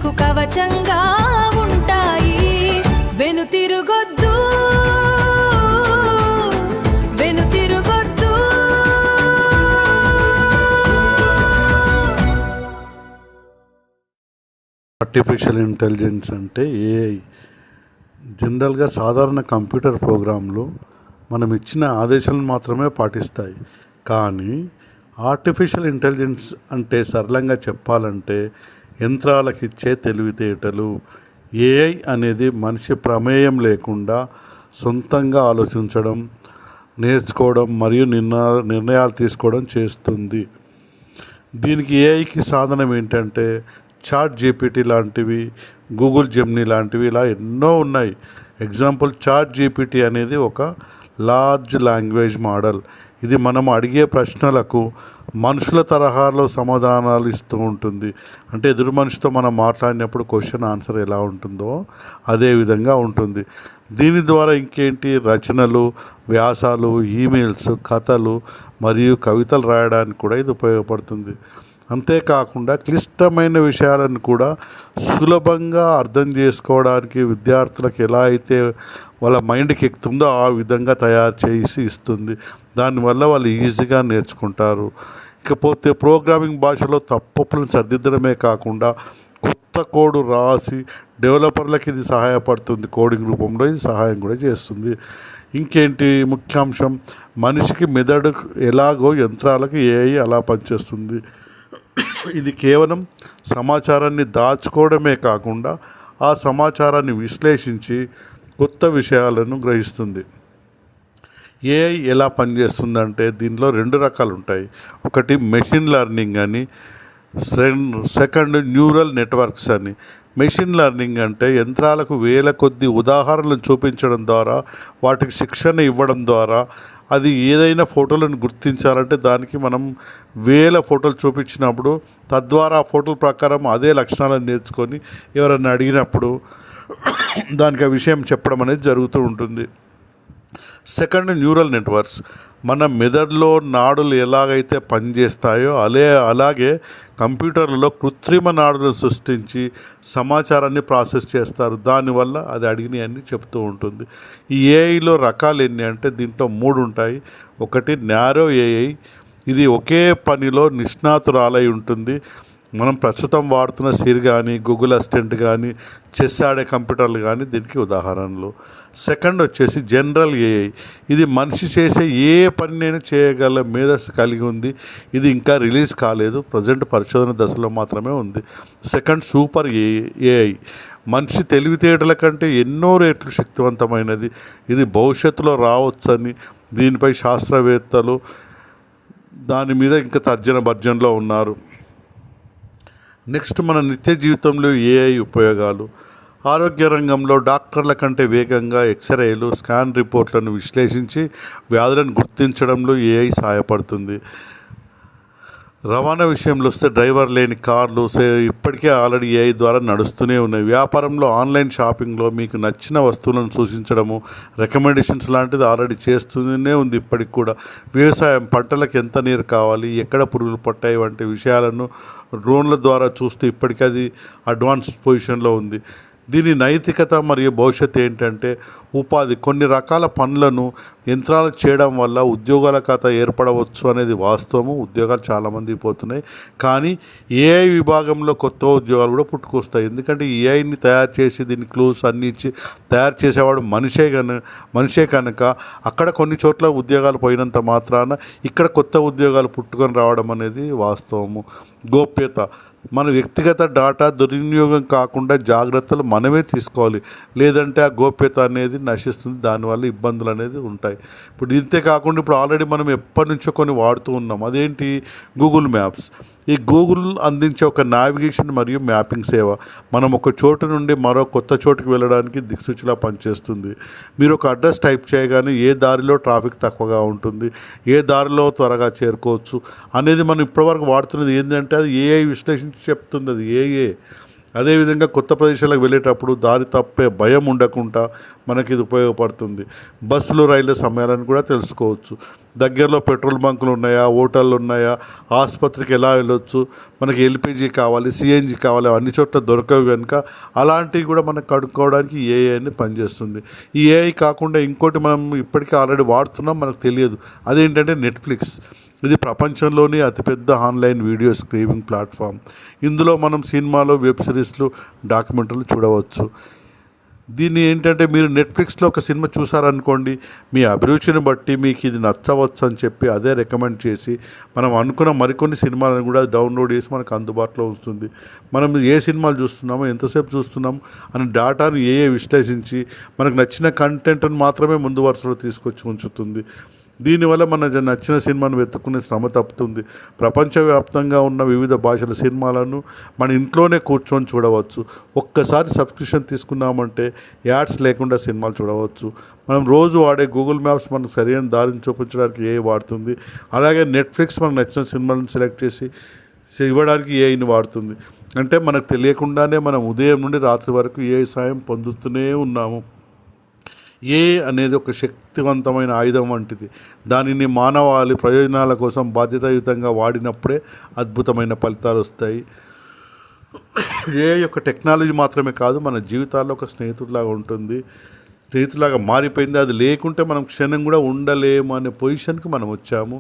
నీకు కవచంగా ఉంటాయి. వెనుతిరుగొద్దు, వెనుతిరుగొద్దు. Artificial intelligence అంటే ఏఐ. జనరల్గా సాధారణ కంప్యూటర్ ప్రోగ్రాంలు మనం ఇచ్చిన ఆదేశాలను మాత్రమే పాటిస్తాయి. కానీ ఆర్టిఫిషియల్ ఇంటెలిజెన్స్ అంటే సరళంగా చెప్పాలంటే యంత్రాలకు ఇచ్చే తెలివితేటలు. ఏఐ అనేది మనిషి ప్రమేయం లేకుండా సొంతంగా ఆలోచించడం, నేర్చుకోవడం మరియు నిర్ణయాలు తీసుకోవడం చేస్తుంది. దీనికి ఏఐకి సాధనం ఏంటంటే చాట్ జీపీటీ లాంటివి, గూగుల్ జెమినీ లాంటివి, ఇలా ఎన్నో ఉన్నాయి. ఎగ్జాంపుల్, చాట్ జీపీటీ అనేది ఒక లార్జ్ లాంగ్వేజ్ మోడల్. ఇది మనం అడిగే ప్రశ్నలకు మనుషుల తరహాలో సమాధానాలు ఇస్తూ ఉంటుంది. అంటే ఎదురు మనిషితో మనం మాట్లాడినప్పుడు క్వశ్చన్ ఆన్సర్ ఎలా ఉంటుందో అదే విధంగా ఉంటుంది. దీని ద్వారా ఇంకేంటి, రచనలు, వ్యాసాలు, ఈమెయిల్స్, కథలు మరియు కవితలు రాయడానికి కూడా ఇది ఉపయోగపడుతుంది. అంతేకాకుండా క్లిష్టమైన విషయాలను కూడా సులభంగా అర్థం చేసుకోవడానికి విద్యార్థులకు ఎలా అయితే వాళ్ళ మైండ్కి ఎక్కుతుందో ఆ విధంగా తయారు చేసి ఇస్తుంది. దానివల్ల వాళ్ళు ఈజీగా నేర్చుకుంటారు. ఇకపోతే ప్రోగ్రామింగ్ భాషలో తప్పులను సరిదిద్దడమే కాకుండా కొత్త కోడ్ రాసి డెవలపర్లకు ఇది సహాయపడుతుంది. కోడింగ్ రూపంలో ఇది సహాయం కూడా చేస్తుంది. ఇంకేంటి ముఖ్యాంశం, మనిషికి మెదడు ఎలాగో యంత్రాలకు ఏఐ అలా పనిచేస్తుంది. ఇది కేవలం సమాచారాన్ని దాచుకోవడమే కాకుండా ఆ సమాచారాన్ని విశ్లేషించి కొత్త విషయాలను గ్రహిస్తుంది. ఏఐ ఎలా పనిచేస్తుందంటే దీనిలో 2 రకాలు ఉంటాయి. ఒకటి మెషిన్ లెర్నింగ్ అని, సెకండ్ న్యూరల్ నెట్వర్క్స్ అని. మెషిన్ లెర్నింగ్ అంటే యంత్రాలకు వేల కొద్ది ఉదాహరణలను చూపించడం ద్వారా, వాటికి శిక్షణ ఇవ్వడం ద్వారా అది ఏదైనా ఫోటోలను గుర్తించాలంటే దానికి మనం వేల ఫోటోలు చూపించినప్పుడు తద్వారా ఆ ఫోటోల ప్రకారం అదే లక్షణాలను నేర్చుకొని ఎవరైనా అడిగినప్పుడు దానికి ఆ విషయం చెప్పడం అనేది జరుగుతూ ఉంటుంది. Second, neural networks. మన మెదడులో నాడులు ఎలాగైతే పనిచేస్తాయో అలాగే కంప్యూటర్లలో కృత్రిమ నాడులను సృష్టించి సమాచారాన్ని ప్రాసెస్ చేస్తారు. దానివల్ల అది అడిగినవన్నీ చెప్తూ ఉంటుంది. ఈ ఏఐలో రకాలు ఎన్ని అంటే దీంట్లో 3 ఉంటాయి. ఒకటి నారో ఏఐ. ఇది ఒకే పనిలో నిష్ణాతురాలై ఉంటుంది. మనం ప్రస్తుతం వాడుతున్న సిరి కానీ, గూగుల్ అసిస్టెంట్ కానీ, చెస్ ఆడే కంప్యూటర్లు కానీ దీనికి ఉదాహరణలు. సెకండ్ వచ్చేసి జనరల్ ఏఐ. ఇది మనిషి చేసే ఏ పనినైనా చేయగల మేధస్సు కలిగి ఉంది. ఇది ఇంకా రిలీజ్ కాలేదు, ప్రజెంట్ పరిశోధన దశలో మాత్రమే ఉంది. Second super AI. మనిషి తెలివితేటల కంటే ఎన్నో రెట్లు శక్తివంతమైనది. ఇది భవిష్యత్తులో రావచ్చని దీనిపై శాస్త్రవేత్తలు దాని మీద ఇంకా తర్జన భర్జనలో ఉన్నారు. నెక్స్ట్, మన నిత్య జీవితంలో ఏఐ ఉపయోగాలు. ఆరోగ్య రంగంలో డాక్టర్ల కంటే వేగంగా ఎక్స్రేలు, స్కాన్ రిపోర్ట్లను విశ్లేషించి వ్యాధులను గుర్తించడంలో ఏఐ సహాయపడుతుంది. రవాణా విషయంలో వస్తే డ్రైవర్ లేని కార్లు ఇప్పటికే ఆల్రెడీ ఏఐ ద్వారా నడుస్తూనే ఉన్నాయి. వ్యాపారంలో ఆన్లైన్ షాపింగ్లో మీకు నచ్చిన వస్తువులను సూచించడము, రికమెండేషన్స్ లాంటిది ఆల్రెడీ చేస్తూనే ఉంది ఇప్పటికి కూడా. వ్యవసాయం, పంటలకు ఎంత నీరు కావాలి, ఎక్కడ పురుగులు పట్టాయి వంటి విషయాలను డ్రోన్ల ద్వారా చూస్తూ ఇప్పటికీ అది అడ్వాన్స్ పొజిషన్లో ఉంది. దీని నైతికత మరియు భవిష్యత్తు ఏంటంటే ఉపాధి. కొన్ని రకాల పనులను యంత్రాలు చేయడం వల్ల ఉద్యోగాల ఖాతా ఏర్పడవచ్చు అనేది వాస్తవము. ఉద్యోగాలు చాలామంది పోతున్నాయి. కానీ ఏఐ విభాగంలో కొత్త ఉద్యోగాలు కూడా పుట్టుకొస్తాయి. ఎందుకంటే ఏఐని తయారు చేసి దీన్ని క్లూస్ అన్ని ఇచ్చి తయారు చేసేవాడు మనిషే కనుక అక్కడ కొన్ని చోట్ల ఉద్యోగాలు పోయినంత మాత్రాన ఇక్కడ కొత్త ఉద్యోగాలు పుట్టుకొని రావడం అనేది వాస్తవము. గోప్యత. మన వ్యక్తిగత డేటా దుర్వినియోగం కాకుండా జాగ్రత్తలు మనమే తీసుకోవాలి, లేదంటే ఆ గోప్యత అనేది నశిస్తుంది. దానివల్ల ఇబ్బందులు అనేది ఉంటాయి. ఇప్పుడు ఇంతే కాకుండా ఇప్పుడు ఆల్రెడీ మనం ఎప్పటి నుంచో కొన్ని వాడుతూ ఉన్నాం. అదేంటి, గూగుల్ మ్యాప్స్. ఈ గూగుల్ అందించే ఒక నావిగేషన్ మరియు మ్యాపింగ్ సేవ. మనం ఒక చోటు నుండి మరో కొత్త చోటుకి వెళ్ళడానికి దిక్సూచిలా పనిచేస్తుంది. మీరు ఒక అడ్రస్ టైప్ చేయగానే ఏ దారిలో ట్రాఫిక్ తక్కువగా ఉంటుంది, ఏ దారిలో త్వరగా చేరుకోవచ్చు అనేది మనం ఇప్పటివరకు వాడుతున్నది ఏంటంటే అది ఏఐ విశ్లేషించి చెప్తుంది. అది ఏఐ. అదేవిధంగా కొత్త ప్రదేశాలకు వెళ్ళేటప్పుడు దారి తప్పే భయం ఉండకుండా మనకి ఇది ఉపయోగపడుతుంది. బస్సులు, రైళ్ళ సమయాలను కూడా తెలుసుకోవచ్చు. దగ్గరలో పెట్రోల్ బంకులు ఉన్నాయా, హోటళ్ళు ఉన్నాయా, ఆసుపత్రికి ఎలా వెళ్ళొచ్చు, మనకి ఎల్పిజి కావాలి, సిఎన్జి కావాలి, అన్ని చోట్ల దొరకవు కనుక అలాంటివి కూడా మనకు కనుక్కోవడానికి ఏఐ అని పనిచేస్తుంది. ఈ ఏఐ కాకుండా ఇంకోటి మనం ఇప్పటికీ ఆల్రెడీ వాడుతున్నాం, మనకు తెలియదు. అదేంటంటే నెట్ఫ్లిక్స్. ఇది ప్రపంచంలోని అతిపెద్ద ఆన్లైన్ వీడియో స్ట్రీమింగ్ ప్లాట్ఫామ్. ఇందులో మనం సినిమాలు, వెబ్ సిరీస్లు, డాక్యుమెంటరీలు చూడవచ్చు. దీన్ని ఏంటంటే మీరు నెట్ఫ్లిక్స్లో ఒక సినిమా చూసారనుకోండి, మీ అభిరుచిని బట్టి మీకు ఇది నచ్చవచ్చు అని చెప్పి అదే రికమెండ్ చేసి మనం అనుకున్న మరికొన్ని సినిమాలను కూడా డౌన్లోడ్ చేసి మనకు అందుబాటులో ఉంటుంది. మనం ఏ సినిమాలు చూస్తున్నామో, ఎంతసేపు చూస్తున్నాము అని డేటాను ఏఏ విశ్లేషించి మనకు నచ్చిన కంటెంట్ను మాత్రమే ముందు వరుసలో తీసుకొచ్చి ఉంచుతుంది. దీనివల్ల మన నచ్చిన సినిమాను వెతుక్కునే శ్రమ తప్పుతుంది. ప్రపంచవ్యాప్తంగా ఉన్న వివిధ భాషల సినిమాలను మన ఇంట్లోనే కూర్చొని చూడవచ్చు. ఒక్కసారి సబ్స్క్రిప్షన్ తీసుకున్నామంటే యాడ్స్ లేకుండా సినిమాలు చూడవచ్చు. మనం రోజు వాడే గూగుల్ మ్యాప్స్ మనకు సరైన దారిని చూపించడానికి ఏఐ వాడుతుంది. అలాగే నెట్ఫ్లిక్స్ మనకు నచ్చిన సినిమాలను సెలెక్ట్ చేసి ఇవ్వడానికి ఏఐని వాడుతుంది. అంటే మనకు తెలియకుండానే మనం ఉదయం నుండి రాత్రి వరకు ఏఐ సాయం పొందుతూనే ఉన్నాము. ఏఐ అనేది ఒక శక్తివంతమైన ఆయుధం వంటిది. దానిని మానవాళి ప్రయోజనాల కోసం బాధ్యతాయుతంగా వాడినప్పుడే అద్భుతమైన ఫలితాలు వస్తాయి. ఏఐ యొక్క టెక్నాలజీ మాత్రమే కాదు, మన జీవితాల్లో ఒక స్నేహితుడిలాగా ఉంటుంది, స్నేహితులాగా మారిపోయింది. అది లేకుంటే మనం క్షణం కూడా ఉండలేము అనే పొజిషన్కి మనం వచ్చాము.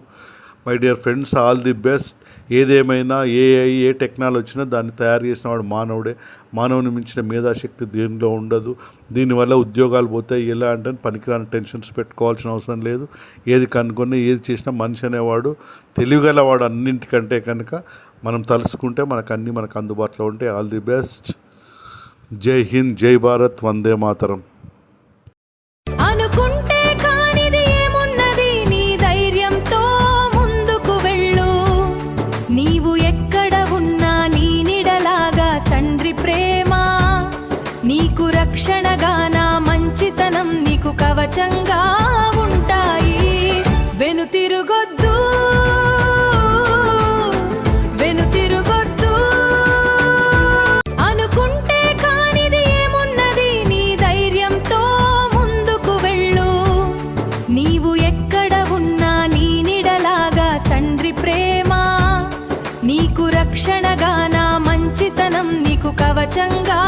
My dear friends, all the best. ఏదేమైనా ఏఐ, ఏ టెక్నాలజీ వచ్చినా దాన్ని తయారు చేసిన వాడు మానవుడే. మానవుని మించిన మేధాశక్తి దీనిలో ఉండదు. దీనివల్ల ఉద్యోగాలు పోతాయి. ఎలా అంటే పనికిరాని టెన్షన్స్ పెట్టుకోవాల్సిన అవసరం లేదు. ఏది కనుక్కొని ఏది చేసినా మనిషి అనేవాడు తెలివిగలవాడు అన్నింటికంటే. కనుక మనం తలుసుకుంటే మనకు అందుబాటులో ఉంటాయి. All the best. జై హింద్, జై భారత్, వందే మాతరం. అనుకుంటే కానిది ఏమున్నది, నీ ధైర్యంతో ముందుకు వెళ్ళు. నీవు ఎక్కడ ఉన్నా నీ నీడలాగా తండ్రి ప్రేమ నీకు రక్షణగా, నా మంచితనం నీకు కవచంగా ఉంటాయి. వెనుతిరుగొద్దు, వెనుతిరుగొద్దు. అనుకుంటే కానిది ఏమున్నది, నీ ధైర్యంతో ముందుకు వెళ్ళు. నీవు ఎక్కడ ఉన్నా నీ నీడలాగా తండ్రి ప్రేమ నీకు రక్షణగా, నా మంచితనం నీకు కవచంగా